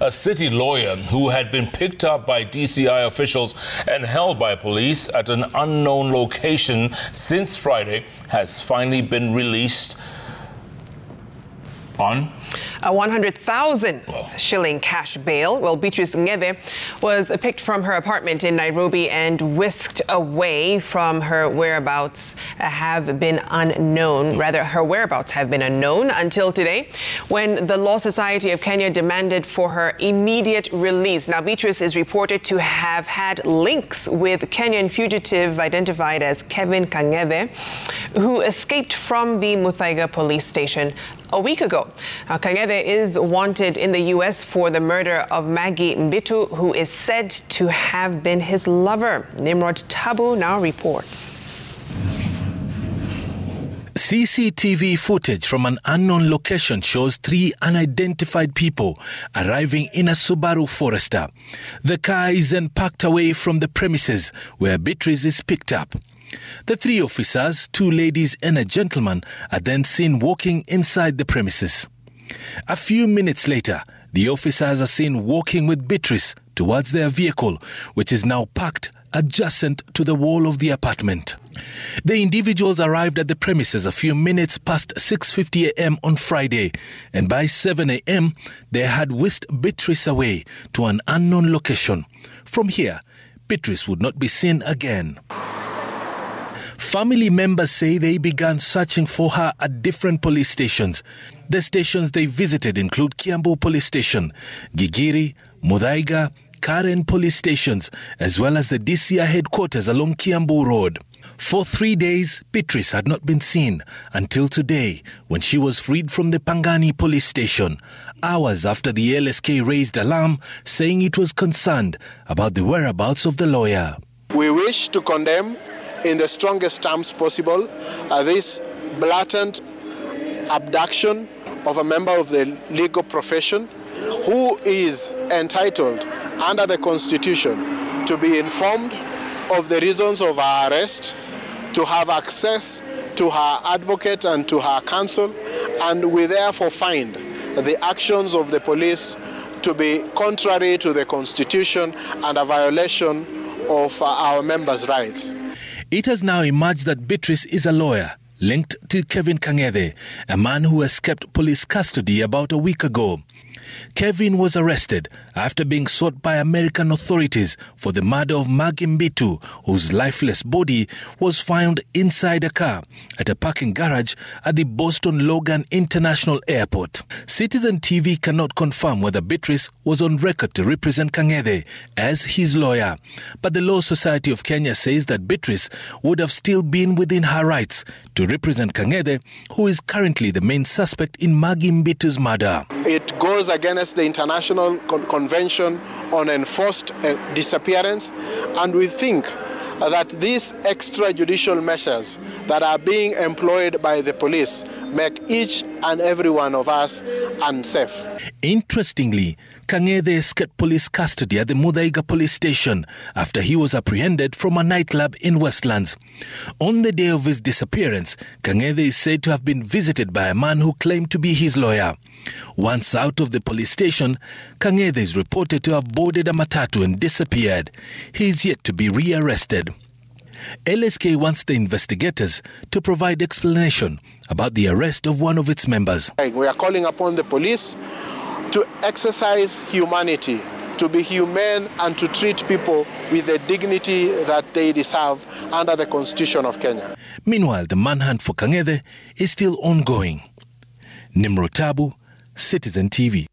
A city lawyer who had been picked up by DCI officials and held by police at an unknown location since Friday has finally been released on a 100,000 shilling cash bail. Well, Beatrice Ngethe was picked from her apartment in Nairobi and whisked away. From her whereabouts have been unknown. Rather, her whereabouts have been unknown until today, when the Law Society of Kenya demanded for her immediate release. Now, Beatrice is reported to have had links with Kenyan fugitive identified as Kevin Kang'ethe, who escaped from the Muthaiga police station a week ago. Kang'ethe is wanted in the U.S. for the murder of Maggie, mbitu, who is said to have been his lover. Nimrod Tabu now reports. CCTV footage from an unknown location shows 3 unidentified people arriving in a Subaru Forester. The car is then parked away from the premises where Beatrice is picked up. The 3 officers, 2 ladies and a gentleman, are then seen walking inside the premises. A few minutes later, the officers are seen walking with Beatrice towards their vehicle, which is now parked adjacent to the wall of the apartment. The individuals arrived at the premises a few minutes past 6:50 a.m. on Friday, and by 7 a.m. they had whisked Beatrice away to an unknown location. From here, Beatrice would not be seen again. Family members say they began searching for her at different police stations. The stations they visited include Kiambu Police Station, Gigiri, Muthaiga, Karen police stations, as well as the DCI headquarters along Kiambu Road. For 3 days, Beatrice had not been seen until today, when she was freed from the Pangani police station, hours after the LSK raised alarm, saying it was concerned about the whereabouts of the lawyer. We wish to condemn in the strongest terms possible this blatant abduction of a member of the legal profession who is entitled under the Constitution to be informed of the reasons of her arrest, to have access to her advocate and to her counsel, and we therefore find the actions of the police to be contrary to the Constitution and a violation of our members' rights. It has now emerged that Beatrice is a lawyer linked to Kevin Kang'ethe, a man who escaped police custody about a week ago. Kevin was arrested after being sought by American authorities for the murder of Maggie, mbitu, whose lifeless body was found inside a car at a parking garage at the Boston Logan International Airport. Citizen TV cannot confirm whether Beatrice was on record to represent Kang'ethe as his lawyer, but the Law Society of Kenya says that Beatrice would have still been within her rights to represent Kang'ethe, who is currently the main suspect in Maggie Mbitu's murder. It goes against the International Convention on Enforced Disappearance, and we think that these extrajudicial measures that are being employed by the police make each and every one of us unsafe. Interestingly, Kang'ethe escaped police custody at the Muthaiga police station after he was apprehended from a nightclub in Westlands. On the day of his disappearance, Kang'ethe is said to have been visited by a man who claimed to be his lawyer. Once out of the police station, Kang'ethe is reported to have boarded a matatu and disappeared. He is yet to be rearrested. LSK wants the investigators to provide explanation about the arrest of one of its members. We are calling upon the police to exercise humanity, to be humane and to treat people with the dignity that they deserve under the Constitution of Kenya. Meanwhile, the manhunt for Kang'ethe is still ongoing. Nimrod Tabu, Citizen TV.